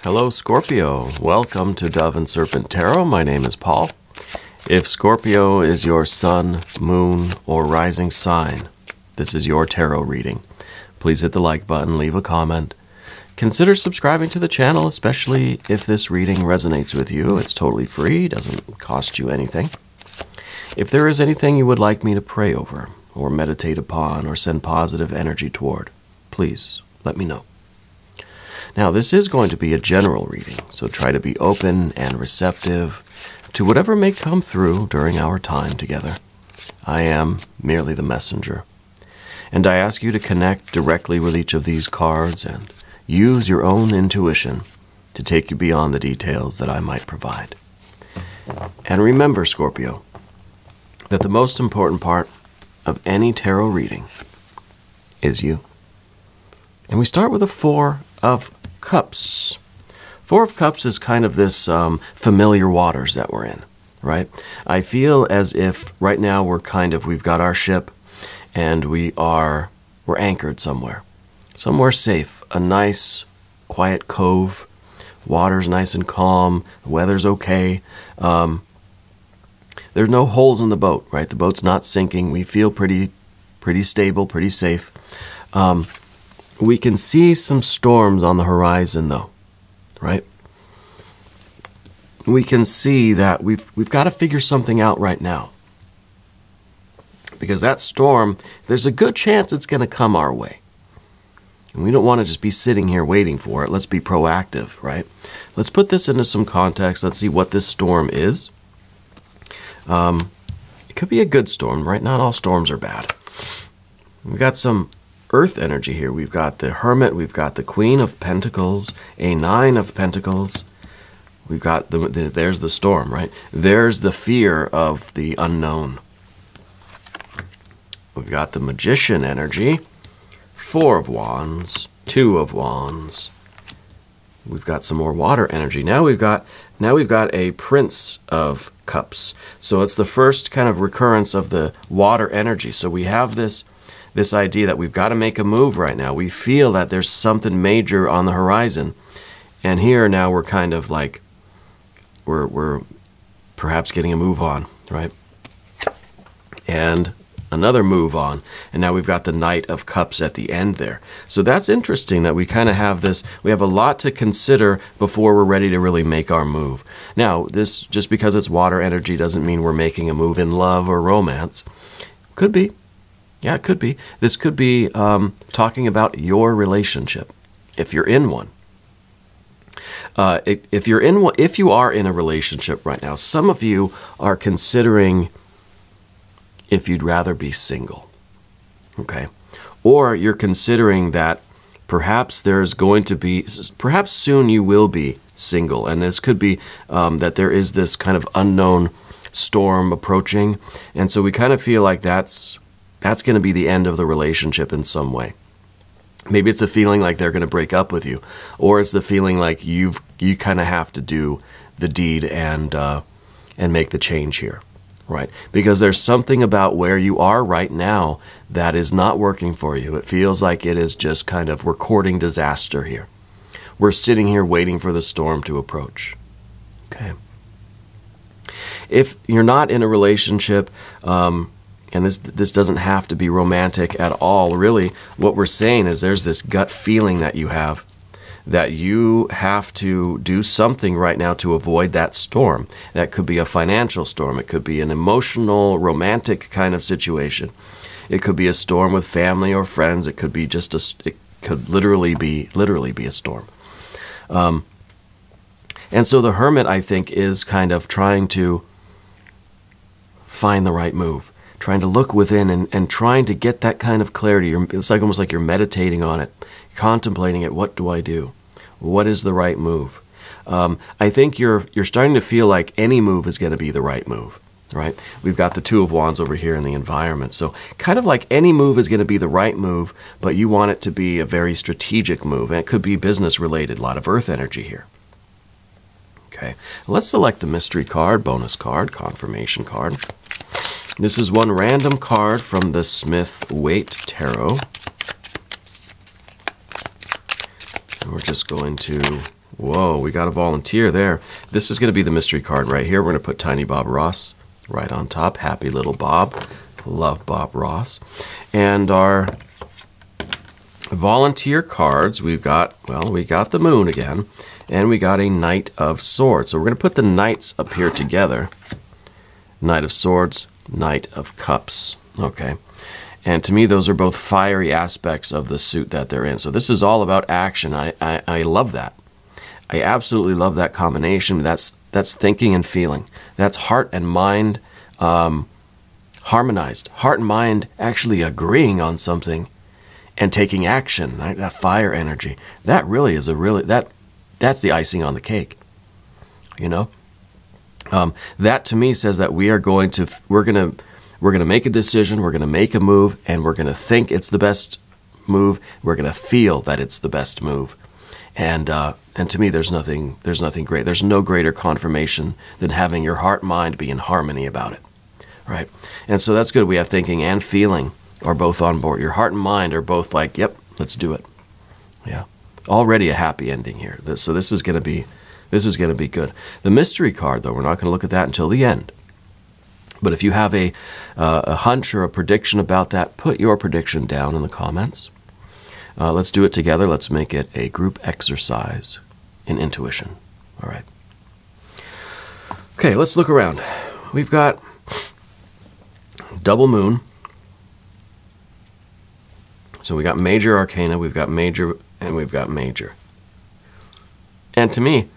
Hello, Scorpio. Welcome to Dove and Serpent Tarot. My name is Paul. If Scorpio is your sun, moon, or rising sign, this is your tarot reading. Please hit the like button, leave a comment. Consider subscribing to the channel, especially if this reading resonates with you. It's totally free, doesn't cost you anything. If there is anything you would like me to pray over, or meditate upon, or send positive energy toward, please let me know. Now, this is going to be a general reading, so try to be open and receptive to whatever may come through during our time together. I am merely the messenger, and I ask you to connect directly with each of these cards and use your own intuition to take you beyond the details that I might provide. And remember, Scorpio, that the most important part of any tarot reading is you. And we start with a Four of Cups. Four of Cups is kind of this familiar waters that we're in, right? I feel as if right now we've got our ship and we're anchored somewhere safe, a nice quiet cove, water's nice and calm, the weather's okay. There's no holes in the boat, right? The boat's not sinking. We feel pretty stable, pretty safe. We can see some storms on the horizon, though, right? We can see that we've got to figure something out right now. Because that storm, there's a good chance it's going to come our way. And we don't want to just be sitting here waiting for it. Let's be proactive, right? Let's put this into some context. Let's see what this storm is. It could be a good storm, right? Not all storms are bad. We've got some earth energy here. We've got the Hermit, we've got the Queen of Pentacles, a Nine of Pentacles. We've got there's the storm, right? There's the fear of the unknown. We've got the Magician energy, Four of Wands, Two of Wands. We've got some more water energy. Now we've got a Prince of Cups. So it's the first kind of recurrence of the water energy. So we have this idea that we've got to make a move right now. We feel that there's something major on the horizon. And here now we're kind of like, we're perhaps getting a move on, right? And another move on. And now we've got the Knight of Cups at the end there. So that's interesting that we kind of have this, we have a lot to consider before we're ready to really make our move. Now, this, just because it's water energy doesn't mean we're making a move in love or romance. Could be. Yeah, it could be. This could be talking about your relationship, if you're in one. If you are in a relationship right now, some of you are considering if you'd rather be single, okay? Or you're considering that perhaps perhaps soon you will be single, and this could be that there is this kind of unknown storm approaching, and so we kind of feel like that's going to be the end of the relationship in some way. Maybe it's a feeling like they're going to break up with you, or it's the feeling like you kind of have to do the deed and make the change here, right? Because there's something about where you are right now that is not working for you. It feels like it is just kind of, we're courting disaster here. We're sitting here waiting for the storm to approach, okay? If you're not in a relationship, and this doesn't have to be romantic at all. Really, what we're saying is there's this gut feeling that you have to do something right now to avoid that storm. That could be a financial storm. It could be an emotional, romantic kind of situation. It could be a storm with family or friends. It could be it could literally be a storm. And so the Hermit, I think, is kind of trying to find the right move. Trying to look within and trying to get that kind of clarity. It's like almost like you're meditating on it, contemplating it. What do I do? What is the right move? I think you're starting to feel like any move is going to be the right move, right? We've got the Two of Wands over here in the environment. So kind of like any move is going to be the right move, but you want it to be a very strategic move. And it could be business related, a lot of earth energy here. Okay, let's select the mystery card, bonus card, confirmation card. This is one random card from the Smith-Waite Tarot. And we're just going to Whoa, we got a volunteer there. This is going to be the mystery card right here. We're going to put Tiny Bob Ross right on top. Happy little Bob. Love Bob Ross. And our volunteer cards, we've got, well, we got the Moon again, and we got a Knight of Swords. So we're going to put the Knights up here together. Knight of Swords, Knight of Cups. Okay. And to me, those are both fiery aspects of the suit that they're in. So this is all about action. I love that. I absolutely love that combination. That's thinking and feeling. That's heart and mind harmonized. Heart and mind actually agreeing on something and taking action. Right? That fire energy. That really is that's the icing on the cake. You know? That to me says that we're going to make a decision, we're going to make a move, and we're going to think it's the best move. We're going to feel that it's the best move. And to me, there's nothing great. There's no greater confirmation than having your heart and mind be in harmony about it, right? And so that's good. We have thinking and feeling are both on board. Your heart and mind are both like, yep, let's do it. Yeah, already a happy ending here. So this is going to be good. The mystery card, though, we're not going to look at that until the end. But if you have a hunch or a prediction about that, put your prediction down in the comments. Let's do it together. Let's make it a group exercise in intuition. All right. Okay, let's look around. We've got double moon. So we got major arcana, we've got major, and we've got major. And to me,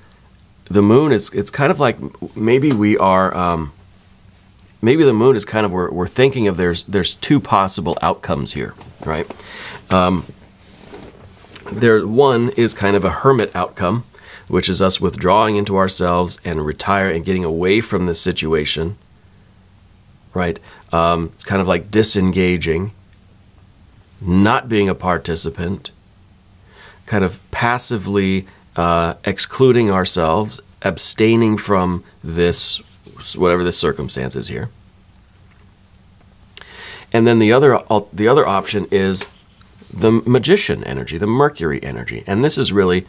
the moon it's kind of like maybe we are... maybe the moon is kind of, we're thinking of there's two possible outcomes here, right? One is kind of a hermit outcome, which is us withdrawing into ourselves and retire and getting away from the situation, right? It's kind of like disengaging, not being a participant, kind of passively excluding ourselves, abstaining from this, whatever the circumstance is here. And then the other option is the magician energy, the Mercury energy. And this is really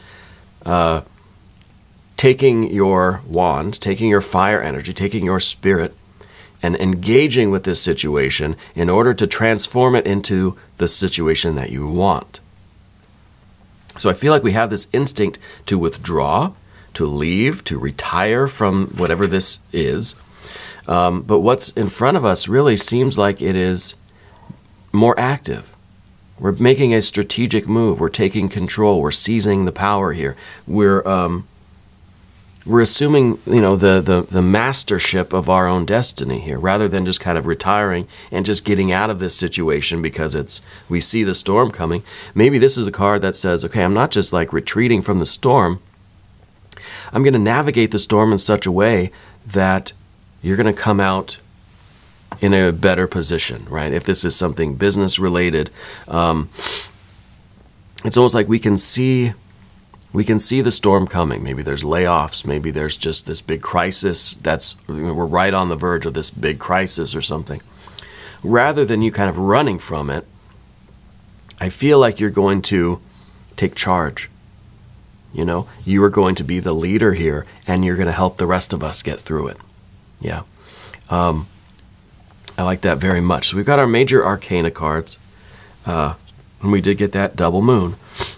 taking your wand, taking your fire energy, taking your spirit, and engaging with this situation in order to transform it into the situation that you want. So I feel like we have this instinct to withdraw, to leave, to retire from whatever this is. But what's in front of us really seems like it is more active. We're making a strategic move. We're taking control. We're seizing the power here. We're assuming, the mastership of our own destiny here, rather than just kind of retiring and just getting out of this situation because we see the storm coming. Maybe this is a card that says, okay, I'm not just like retreating from the storm. I'm going to navigate the storm in such a way that you're going to come out in a better position, right? If this is something business related, it's almost like we can see the storm coming. Maybe there's layoffs. Maybe there's just this big crisis. We're right on the verge of this big crisis or something. Rather than you kind of running from it, I feel like you're going to take charge. You are going to be the leader here, and you're going to help the rest of us get through it. Yeah. I like that very much. So we've got our major arcana cards, and we did get that double moon.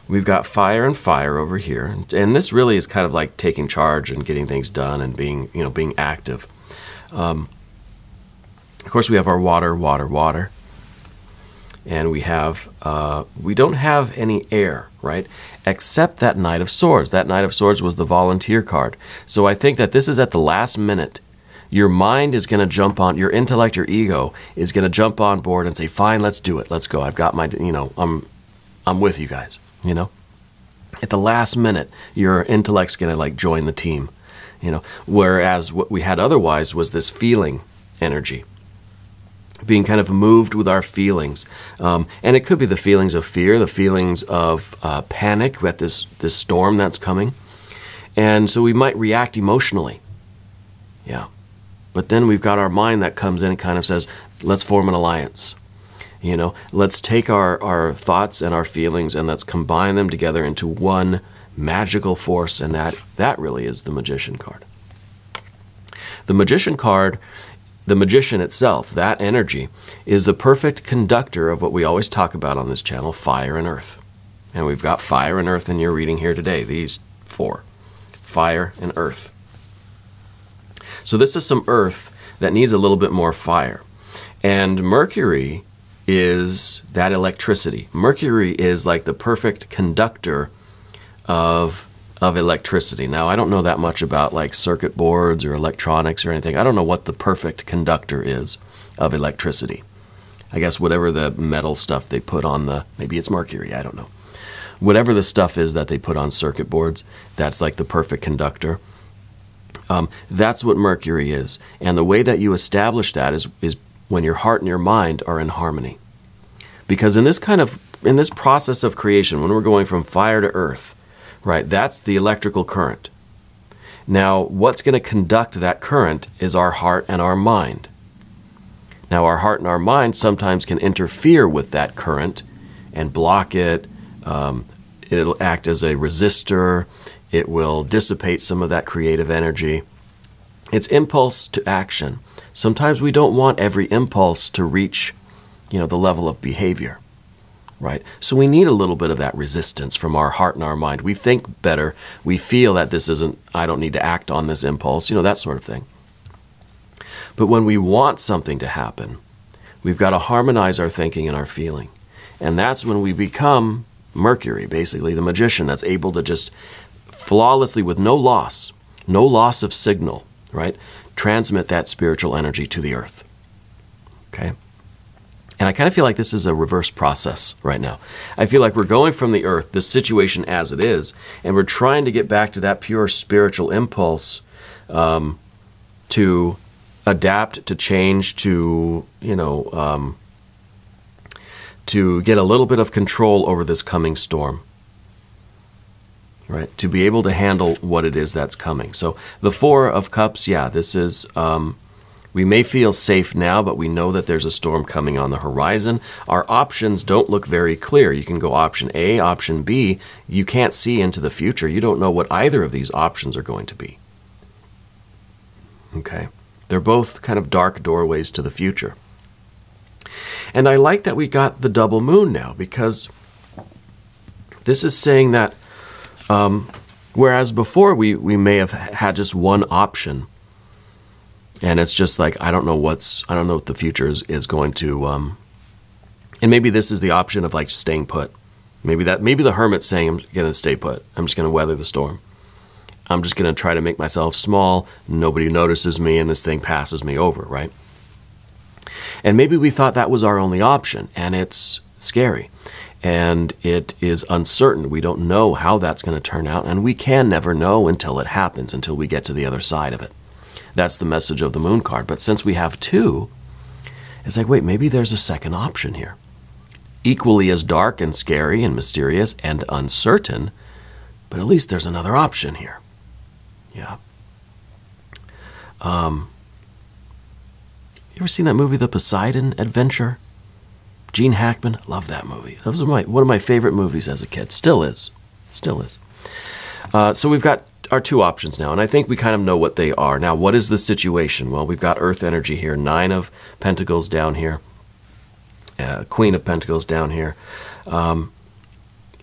We've got fire and fire over here, and this really is kind of like taking charge and getting things done and being active. Of course, we have our water, water, water, and we don't have any air, right? Except that Knight of Swords. That Knight of Swords was the volunteer card. So I think that this is at the last minute. Your mind is going to jump on, your intellect, your ego is going to jump on board and say, fine, let's do it. Let's go. I've got my, I'm with you guys, At the last minute, your intellect's going to like join the team, Whereas what we had otherwise was this feeling energy, being kind of moved with our feelings. And it could be the feelings of fear, the feelings of panic at this storm that's coming. And so we might react emotionally. Yeah. But then we've got our mind that comes in and kind of says, let's form an alliance. Let's take our thoughts and our feelings and let's combine them together into one magical force, and that really is the Magician card. The Magician card, the Magician itself, that energy, is the perfect conductor of what we always talk about on this channel, fire and earth. And we've got fire and earth in your reading here today, these four. Fire and earth. So this is some earth that needs a little bit more fire. And Mercury is that electricity. Mercury is like the perfect conductor of electricity. Now, I don't know that much about like circuit boards or electronics or anything. I don't know what the perfect conductor is of electricity. I guess whatever the metal stuff they put on maybe it's mercury, I don't know. Whatever the stuff is that they put on circuit boards, that's like the perfect conductor. That's what Mercury is. And the way that you establish that is when your heart and your mind are in harmony. Because in this process of creation, when we're going from fire to earth, right, that's the electrical current. Now, what's going to conduct that current is our heart and our mind. Now, our heart and our mind sometimes can interfere with that current and block it. It'll act as a resistor. It will dissipate some of that creative energy. It's impulse to action. Sometimes we don't want every impulse to reach, the level of behavior, right? So we need a little bit of that resistance from our heart and our mind. We think better. We feel that I don't need to act on this impulse, that sort of thing. But when we want something to happen, we've got to harmonize our thinking and our feeling. And that's when we become Mercury, basically the magician that's able to just flawlessly, with no loss of signal, right, transmit that spiritual energy to the earth. Okay? And I kind of feel like this is a reverse process right now. I feel like we're going from the earth, this situation as it is, and we're trying to get back to that pure spiritual impulse to adapt, to change, to get a little bit of control over this coming storm, right? To be able to handle what it is that's coming. So the Four of Cups, this is, we may feel safe now, but we know that there's a storm coming on the horizon. Our options don't look very clear. You can go option A, option B. You can't see into the future. You don't know what either of these options are going to be. Okay? They're both kind of dark doorways to the future. And I like that we got the double moon now, because this is saying that whereas before we may have had just one option, and it's just like, I don't know what the future is going to, and maybe this is the option of like staying put. Maybe the hermit's saying, I'm going to stay put. I'm just going to weather the storm. I'm just going to try to make myself small. Nobody notices me, and this thing passes me over, right? And maybe we thought that was our only option, and it's scary. And it is uncertain. We don't know how that's going to turn out, and we can never know until it happens, until we get to the other side of it. That's the message of the moon card. But since we have two, it's like, wait, maybe there's a second option here. Equally as dark and scary and mysterious and uncertain, but at least there's another option here. Yeah. You ever seen that movie, The Poseidon Adventure? Gene Hackman, love that movie. That was one of my favorite movies as a kid. Still is. So we've got our two options now, and I think we kind of know what they are. Now, what is the situation? Well, we've got Earth energy here, Nine of Pentacles down here, Queen of Pentacles down here.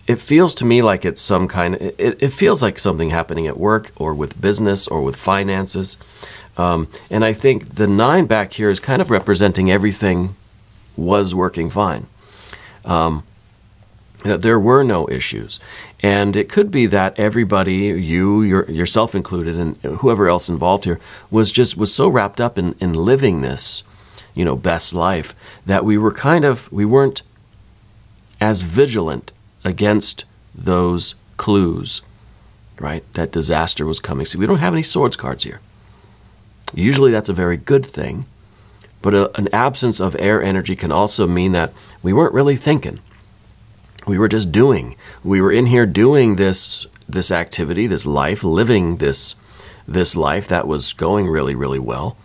It feels to me like it's some kind of, it feels like something happening at work or with business or with finances. And I think the 9 back here is kind of representing everything was working fine. There were no issues. And it could be that everybody, yourself included, and whoever else involved here, was so wrapped up in living this, best life, that we weren't as vigilant against those clues, right? That disaster was coming. See, we don't have any swords cards here. Usually that's a very good thing, but an absence of air energy can also mean that we weren't really thinking. We were just doing. We were in here doing this activity, this life, living this life that was going really, really well,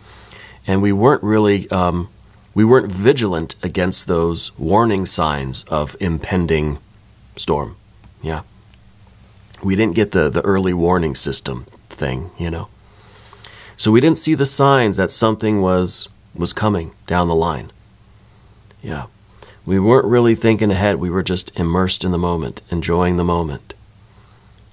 and we weren't really we weren't vigilant against those warning signs of impending storm. Yeah. We didn't get the early warning system thing, you know. So we didn't see the signs that something was coming down the line. Yeah. We weren't really thinking ahead. We were just immersed in the moment, enjoying the moment.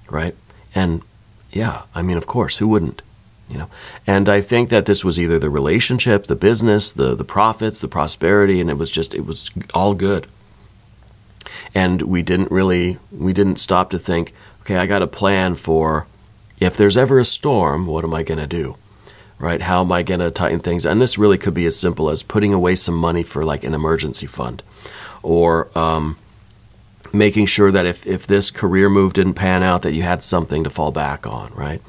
Right? And yeah, I mean, of course, who wouldn't? You know. And I think that this was either the relationship, the business, the profits, the prosperity, and it was all good. And we didn't stop to think, okay, I got a plan for if there's ever a storm, what am I going to do? Right? How am I going to tighten things? And this really could be as simple as putting away some money for like an emergency fund, or making sure that if this career move didn't pan out, that you had something to fall back on, right?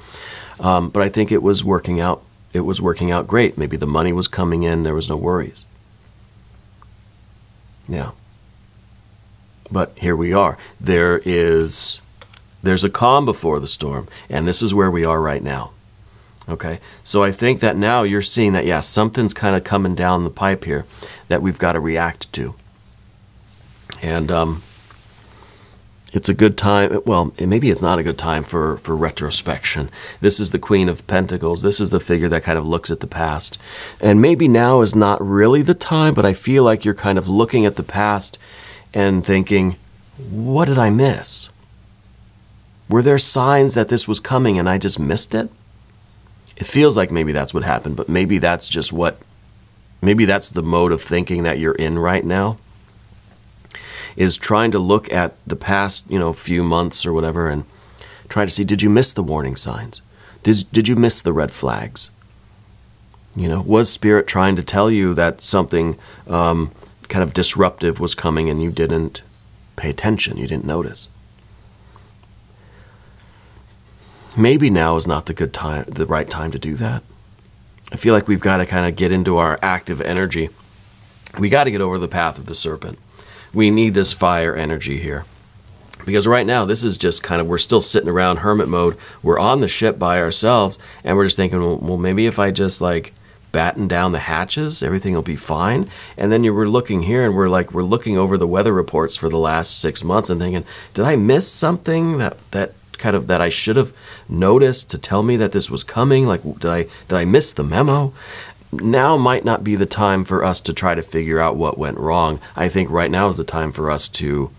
But I think it was working out. It was working out great. Maybe the money was coming in. There was no worries. Yeah. But here we are. There's a calm before the storm, and this is where we are right now. Okay, so I think that now you're seeing that, yeah, something's kind of coming down the pipe here that we've got to react to. And it's a good time. Well, maybe it's not a good time for retrospection. This is the Queen of Pentacles. This is the figure that kind of looks at the past. And maybe now is not really the time, but I feel like you're kind of looking at the past and thinking, what did I miss? Were there signs that this was coming and I just missed it? It feels like maybe that's what happened, but maybe that's just maybe that's the mode of thinking that you're in right now, is trying to look at the past, few months or whatever and try to see, did you miss the warning signs? Did you miss the red flags? Was Spirit trying to tell you that something kind of disruptive was coming and you didn't pay attention, you didn't notice? Maybe now is not the right time to do that. I feel like we've got to kind of get into our active energy. We got to get over the path of the serpent. We need this fire energy here. Because right now, this is just kind of, we're still sitting around hermit mode. We're on the ship by ourselves, and we're just thinking, well, maybe if I just like batten down the hatches, everything will be fine. And then we're looking here, and we're looking over the weather reports for the last 6 months and thinking, did I miss something that I should have noticed to tell me that this was coming? Like, did I miss the memo? Now might not be the time for us to try to figure out what went wrong. I think right now is the time for us to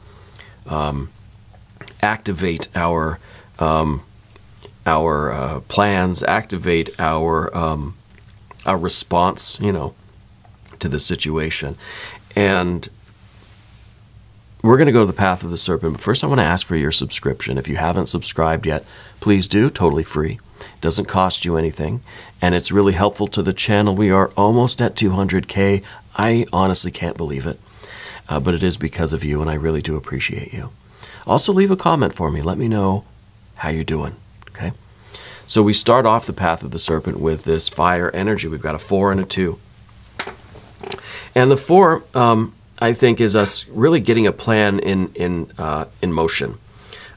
activate our plans, activate our response, to the situation. And we're going to go to the path of the serpent, but first I want to ask for your subscription. If you haven't subscribed yet, please do, totally free. It doesn't cost you anything, and it's really helpful to the channel. We are almost at 200K. I honestly can't believe it, but it is because of you, and I really do appreciate you. Also, leave a comment for me. Let me know how you're doing, okay? So we start off the path of the serpent with this fire energy. We've got a 4 and a 2. And the 4... I think is us really getting a plan in motion.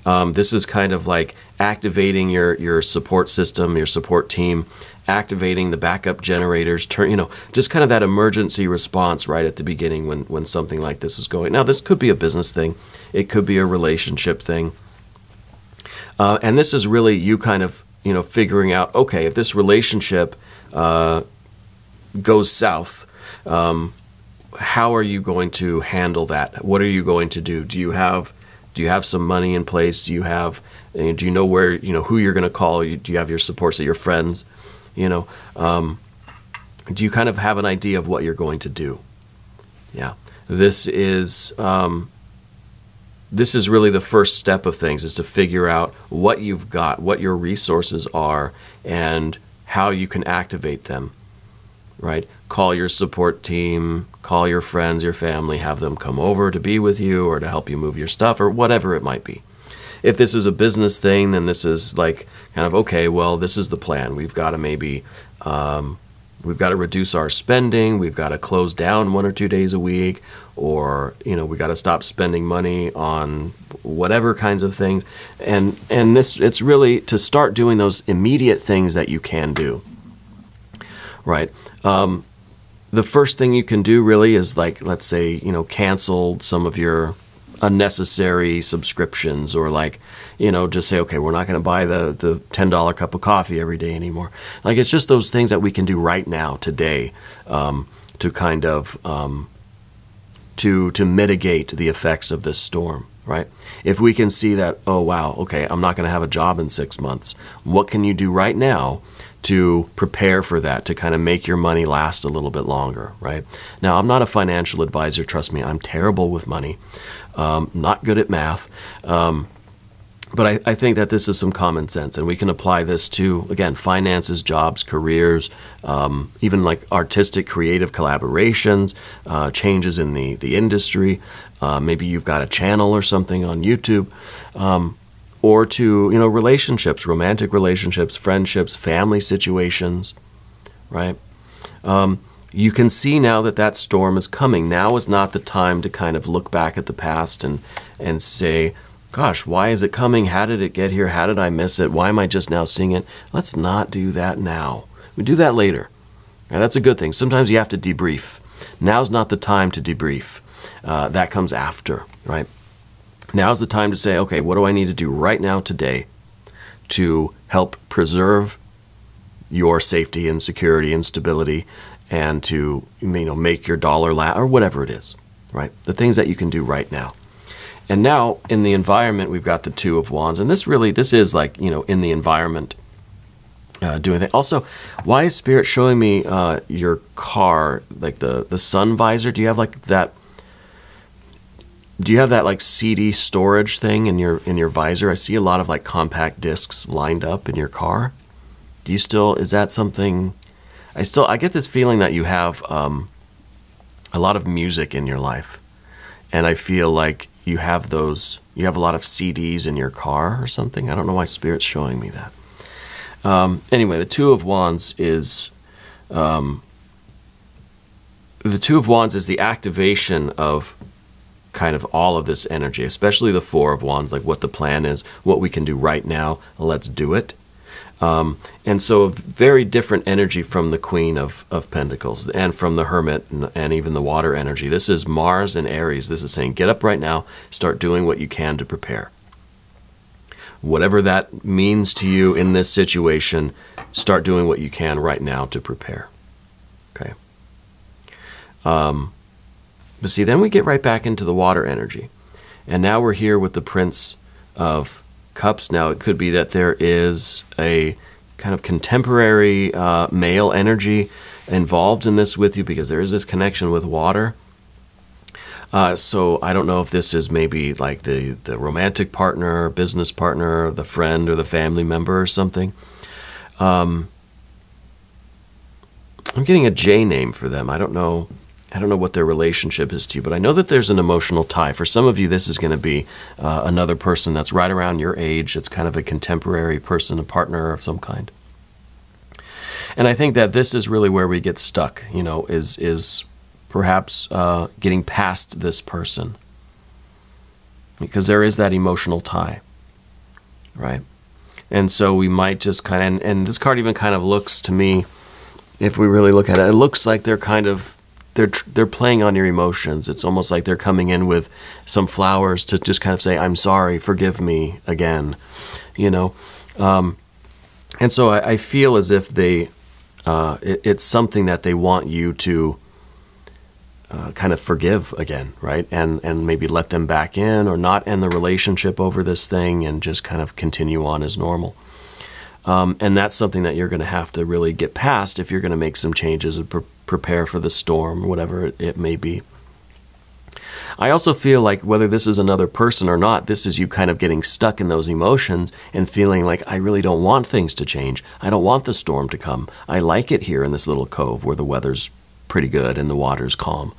This is kind of like activating your support system, your support team, activating the backup generators, just kind of that emergency response right at the beginning when something like this is going. Now, this could be a business thing. It could be a relationship thing. And this is really you kind of, figuring out, okay, if this relationship goes south, how are you going to handle that? What are you going to do? Do you have some money in place? Do you know where, who you're going to call? Do you have your supports, your friends? Do you kind of have an idea of what you're going to do? Yeah. This is really the first step of things, is to figure out what you've got, what your resources are, and how you can activate them, right? Call your support team, call your friends, your family, have them come over to be with you or to help you move your stuff or whatever it might be. If this is a business thing, then this is like kind of, okay, well, this is the plan. We've got to maybe, we've got to reduce our spending. We've got to close down 1 or 2 days a week, or, we got to stop spending money on whatever kinds of things. And it's really to start doing those immediate things that you can do, right? The first thing you can do really is, like, let's say, cancel some of your unnecessary subscriptions, or like, you know, just say, okay, we're not going to buy the $10 cup of coffee every day anymore. Like, it's just those things that we can do right now, today, to kind of to mitigate the effects of this storm, right? If we can see that, oh wow, okay, I'm not going to have a job in 6 months. What can you do right now to prepare for that, to kind of make your money last a little bit longer, right? Now, I'm not a financial advisor, trust me, I'm terrible with money, not good at math, but I think that this is some common sense, and we can apply this to, again, finances, jobs, careers, even like artistic, creative collaborations, changes in the industry. Maybe you've got a channel or something on YouTube, or to, you know, relationships, romantic relationships, friendships, family situations, right? You can see now that that storm is coming. Now is not the time to kind of look back at the past and say, gosh, why is it coming? How did it get here? How did I miss it? Why am I just now seeing it? Let's not do that now. We do that later. Now, that's a good thing. Sometimes you have to debrief. Now's not the time to debrief. That comes after, right? Now's the time to say, okay, what do I need to do right now today to help preserve your safety and security and stability, and to, you know, make your dollar last, or whatever it is, right? The things that you can do right now. And now in the environment, we've got the Two of Wands, and this is like, you know, in the environment, doing that. Also, why is Spirit showing me your car, like the sun visor? Do you have like that? Do you have that like CD storage thing in your visor? I see a lot of like compact discs lined up in your car. Do you still, is that something? I get this feeling that you have a lot of music in your life, and I feel like you have a lot of CDs in your car or something. I don't know why Spirit's showing me that. Anyway, the Two of Wands is the activation of kind of all of this energy, especially the Four of Wands, like what the plan is, what we can do right now, let's do it. And so a very different energy from the Queen of Pentacles and from the Hermit and even the water energy. This is Mars and Aries. This is saying, get up right now, start doing what you can to prepare. Whatever that means to you in this situation, start doing what you can right now to prepare. Okay. But see, then we get right back into the water energy. And now we're here with the Prince of Cups. Now, it could be that there is a kind of contemporary male energy involved in this with you, because there is this connection with water. So I don't know if this is maybe like the romantic partner, business partner, the friend, or the family member or something. I'm getting a J name for them. I don't know what their relationship is to you, but I know that there's an emotional tie. For some of you, this is going to be another person that's right around your age. It's kind of a contemporary person, a partner of some kind. And I think that this is really where we get stuck, you know, is perhaps getting past this person. Because there is that emotional tie, right? And so we might just kind of, and this card even kind of looks to me, if we really look at it, it looks like they're kind of, they're playing on your emotions. It's almost like they're coming in with some flowers to just kind of say, I'm sorry, forgive me again, you know. And so I feel as if it's something that they want you to kind of forgive again, right? And maybe let them back in, or not end the relationship over this thing and just kind of continue on as normal. And that's something that you're going to have to really get past if you're going to make some changes and prepare for the storm, whatever it may be. I also feel like whether this is another person or not, this is you kind of getting stuck in those emotions and feeling like, I really don't want things to change. I don't want the storm to come. I like it here in this little cove where the weather's pretty good and the water's calm.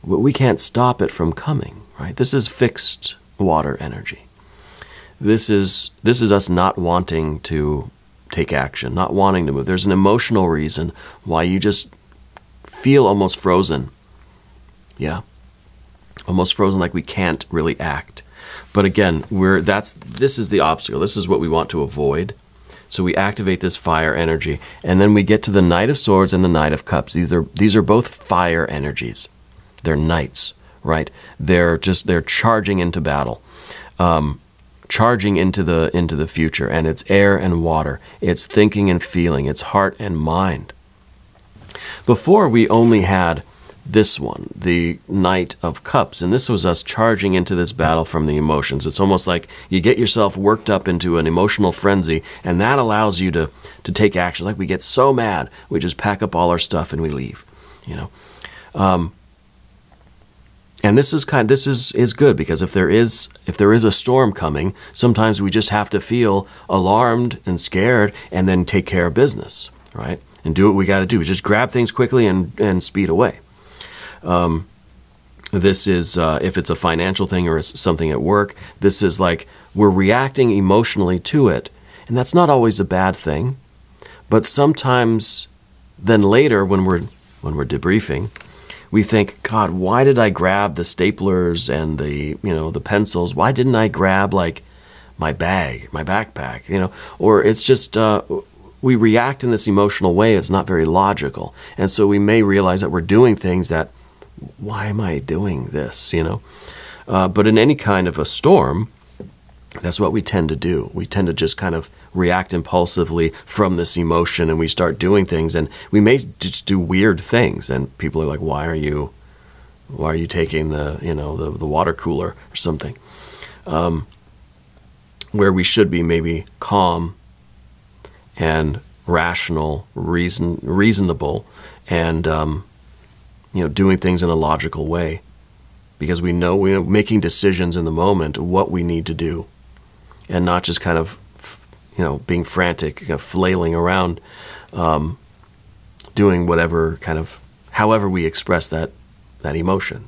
We can't stop it from coming, right? This is fixed water energy. This is us not wanting to take action, not wanting to move. There's an emotional reason why you just feel almost frozen. Yeah. Almost frozen, like we can't really act. But again, this is the obstacle. This is what we want to avoid. So we activate this fire energy, and then we get to the Knight of Swords and the Knight of Cups. These are both fire energies. They're knights, right? They're charging into battle, charging into the future, and it's air and water. It's thinking and feeling. It's heart and mind. Before, we only had this one, the Knight of Cups, and this was us charging into this battle from the emotions. It's almost like you get yourself worked up into an emotional frenzy, and that allows you to take action. Like we get so mad, we just pack up all our stuff and we leave, you know. And this is good, because if there is a storm coming, sometimes we just have to feel alarmed and scared and then take care of business, right? And do what we got to do. Just grab things quickly and speed away. This is, if it's a financial thing or it's something at work, this is like we're reacting emotionally to it. And that's not always a bad thing. But sometimes then later when we're debriefing, we think, God, why did I grab the staplers and the pencils? Why didn't I grab like my bag, my backpack, Or it's just, we react in this emotional way. It's not very logical. And so we may realize that we're doing things that, why am I doing this, But in any kind of a storm, that's what we tend to do. We tend to just kind of react impulsively from this emotion, and we start doing things, and we may just do weird things, and people are like, why are you taking the water cooler or something? Where we should be maybe calm and rational, reasonable, and doing things in a logical way, because we know we're making decisions in the moment what we need to do, and not just kind of being frantic, flailing around, doing whatever however we express that emotion,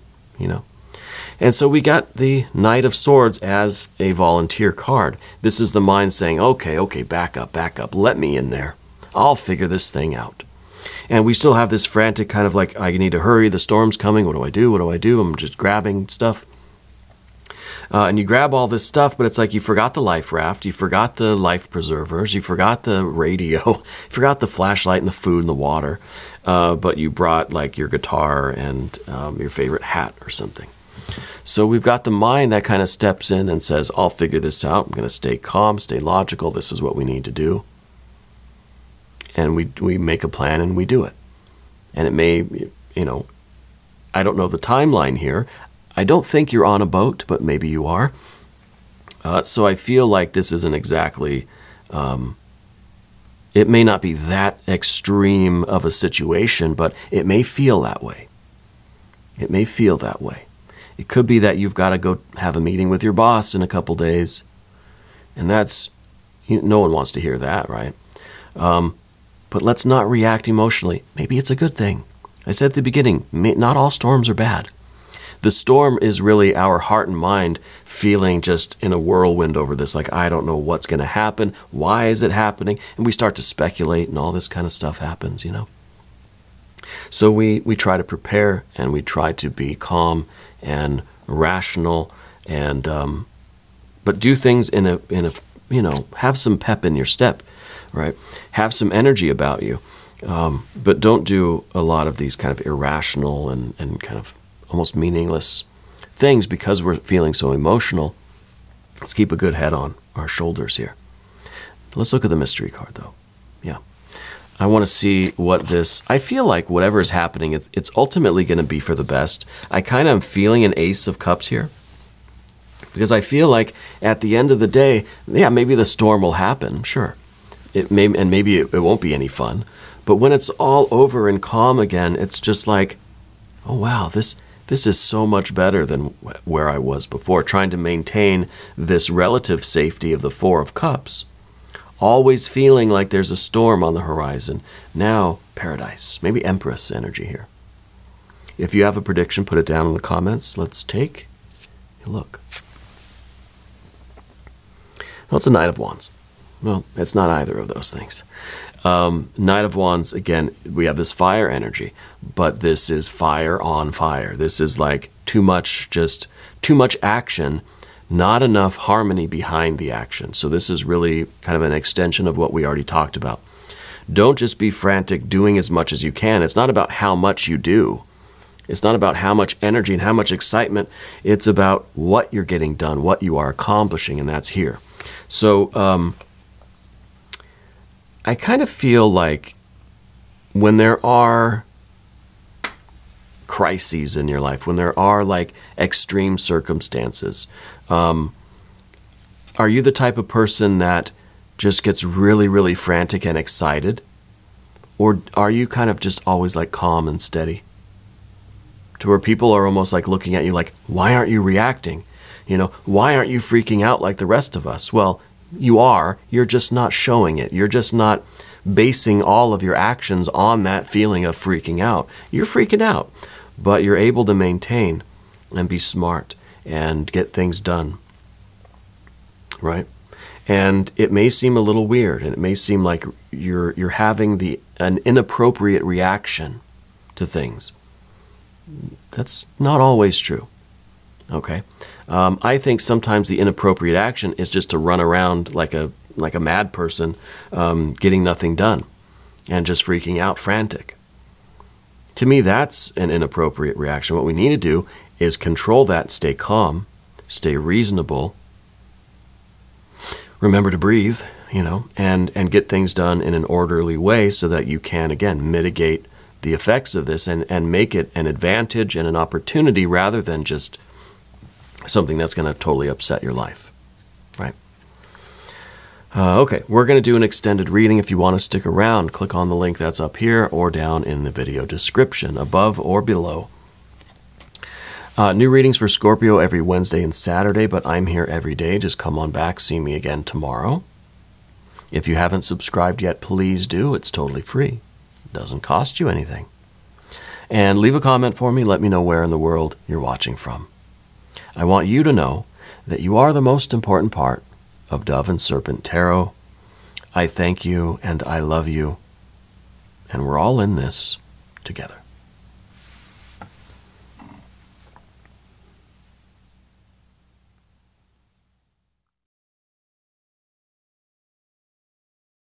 And so we got the Knight of Swords as a volunteer card. This is the mind saying, okay, back up, let me in there. I'll figure this thing out. And we still have this frantic kind of like, I need to hurry, the storm's coming, what do I do? I'm just grabbing stuff. And you grab all this stuff, but it's like you forgot the life raft, you forgot the life preservers, you forgot the radio, you forgot the flashlight and the food and the water, but you brought like your guitar and your favorite hat or something. So we've got the mind that kind of steps in and says, I'll figure this out, I'm going to stay calm, stay logical, this is what we need to do. And we make a plan and we do it. And it may, I don't know the timeline here. I don't think you're on a boat, but maybe you are. So I feel like this isn't exactly, it may not be that extreme of a situation, but it may feel that way. It may feel that way. It could be that you've got to go have a meeting with your boss in a couple days. And that's, no one wants to hear that, right? But let's not react emotionally. Maybe it's a good thing. I said at the beginning, not all storms are bad. The storm is really our heart and mind feeling just in a whirlwind over this, like, I don't know what's going to happen. Why is it happening? And we start to speculate, and all this kind of stuff happens, So we try to prepare, and we try to be calm and rational, and but do things in a have some pep in your step, right? Have some energy about you, but don't do a lot of these kind of irrational and kind of almost meaningless things because we're feeling so emotional. Let's keep a good head on our shoulders here. Let's look at the mystery card, though. Yeah. I want to see what this, I feel like whatever is happening, it's ultimately going to be for the best. I kind of am feeling an Ace of Cups here, because I feel like at the end of the day, yeah, maybe the storm will happen, sure. Maybe it won't be any fun. But when it's all over and calm again, it's just like, oh wow, this is so much better than where I was before, trying to maintain this relative safety of the Four of Cups. Always feeling like there's a storm on the horizon. Now, paradise. Maybe Empress energy here. If you have a prediction, put it down in the comments. Let's take a look. Well, it's a Knight of Wands. Well, it's not either of those things. Knight of Wands, again, we have this fire energy, but this is fire on fire. This is like too much action, not enough harmony behind the action. So this is really kind of an extension of what we already talked about. Don't just be frantic doing as much as you can. It's not about how much you do. It's not about how much energy and how much excitement. It's about what you're getting done, what you are accomplishing, and that's here. So I kind of feel like when there are crises in your life, when there are like extreme circumstances, are you the type of person that just gets really, really frantic and excited? Or are you kind of just always like calm and steady? To where people are almost like looking at you like, why aren't you reacting? You know, why aren't you freaking out like the rest of us? Well, you are. You're just not showing it. You're just not basing all of your actions on that feeling of freaking out. You're freaking out, but you're able to maintain and be smart and get things done, right? And it may seem a little weird, and it may seem like you're having an inappropriate reaction to things. That's not always true, okay? I think sometimes the inappropriate action is just to run around like a mad person, getting nothing done and just freaking out, frantic. To me, that's an inappropriate reaction. What we need to do is control that, stay calm, stay reasonable, remember to breathe, you know, and get things done in an orderly way so that you can, again, mitigate the effects of this and make it an advantage and an opportunity rather than just something that's going to totally upset your life, right? Okay, we're going to do an extended reading. If you want to stick around, click on the link that's up here or down in the video description, above or below. New readings for Scorpio every Wednesday and Saturday, but I'm here every day. Just come on back, see me again tomorrow. If you haven't subscribed yet, please do. It's totally free. It doesn't cost you anything. And leave a comment for me. Let me know where in the world you're watching from. I want you to know that you are the most important part of Dove and Serpent Tarot. I thank you and I love you. And we're all in this together.